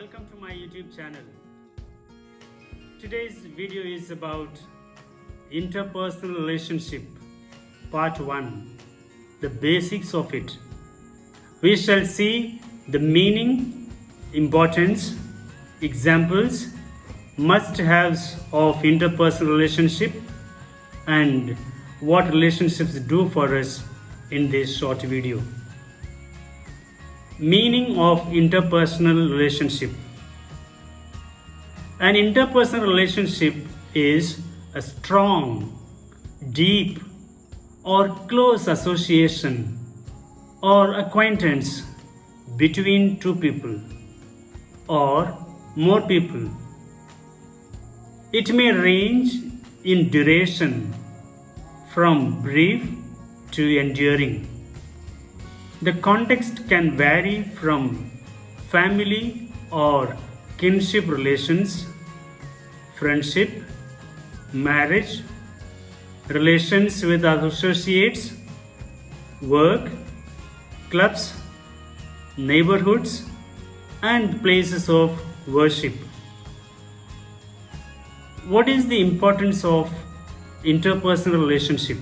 Welcome to my YouTube channel. Today's video is about interpersonal relationship, part 1, the basics of it. We shall see the meaning, importance, examples, must-haves of interpersonal relationship and what relationships do for us in this short video. Meaning of interpersonal relationship. An interpersonal relationship is a strong, deep, or close association or acquaintance between two people or more people. It may range in duration from brief to enduring. The context can vary from family or kinship relations, friendship, marriage, relations with associates, work, clubs, neighborhoods, and places of worship. What is the importance of interpersonal relationship?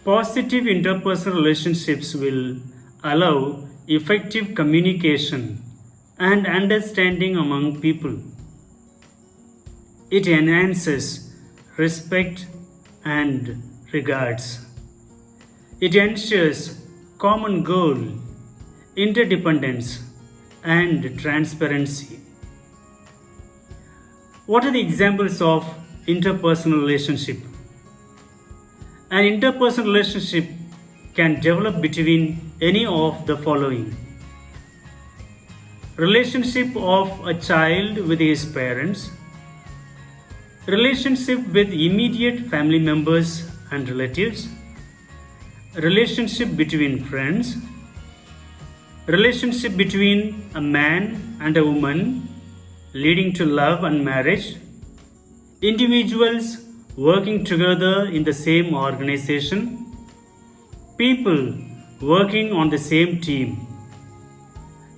Positive interpersonal relationships will allow effective communication and understanding among people. It enhances respect and regards. It ensures common goal, interdependence, and transparency. What are the examples of interpersonal relationship? An interpersonal relationship can develop between any of the following. Relationship of a child with his parents, relationship with immediate family members and relatives, relationship between friends, relationship between a man and a woman leading to love and marriage, individuals working together in the same organization, people working on the same team.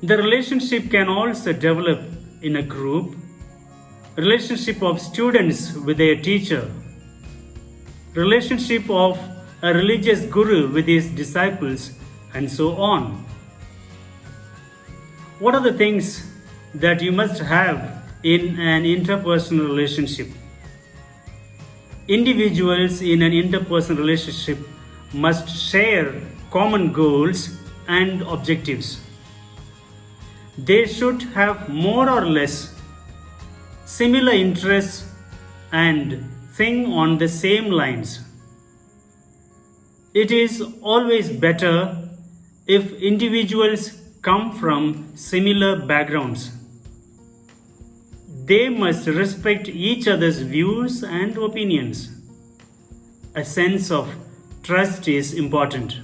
The relationship can also develop in a group, relationship of students with their teacher, relationship of a religious guru with his disciples, and so on. What are the things that you must have in an interpersonal relationship? Individuals in an interpersonal relationship must share common goals and objectives. They should have more or less similar interests and think on the same lines. It is always better if individuals come from similar backgrounds. They must respect each other's views and opinions. A sense of trust is important.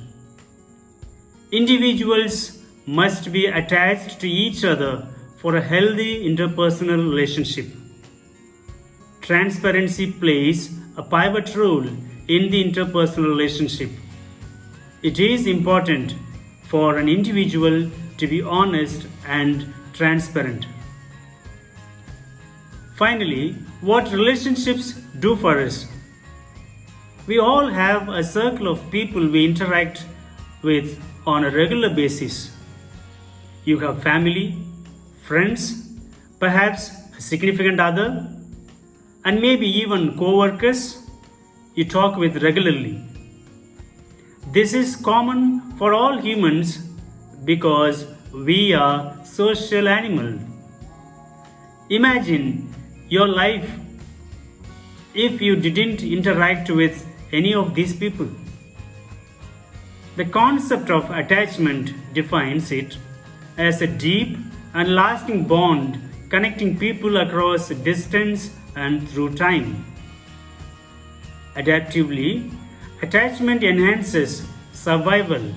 Individuals must be attached to each other for a healthy interpersonal relationship. Transparency plays a pivot role in the interpersonal relationship. It is important for an individual to be honest and transparent. Finally, what relationships do for us? We all have a circle of people we interact with on a regular basis. You have family, friends, perhaps a significant other, and maybe even co-workers you talk with regularly. This is common for all humans because we are social animals. Imagine your life if you didn't interact with any of these people. The concept of attachment defines it as a deep and lasting bond connecting people across distance and through time. Adaptively, attachment enhances survival,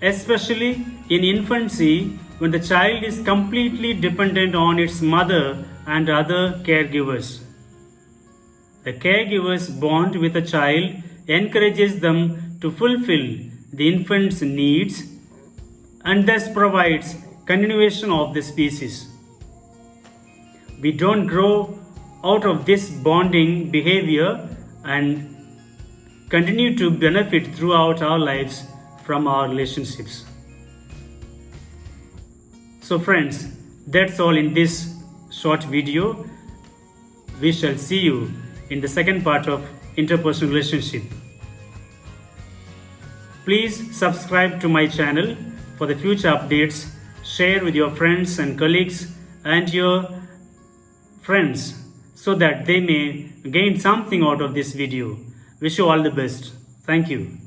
especially in infancy when the child is completely dependent on its mother and other caregivers. The caregiver's bond with a child encourages them to fulfill the infant's needs and thus provides continuation of the species. We don't grow out of this bonding behavior and continue to benefit throughout our lives from our relationships. So friends, that's all in this short video. We shall see you in the second part of interpersonal relationship. Please subscribe to my channel for the future updates. Share with your friends and colleagues and your friends so that they may gain something out of this video. Wish you all the best. Thank you.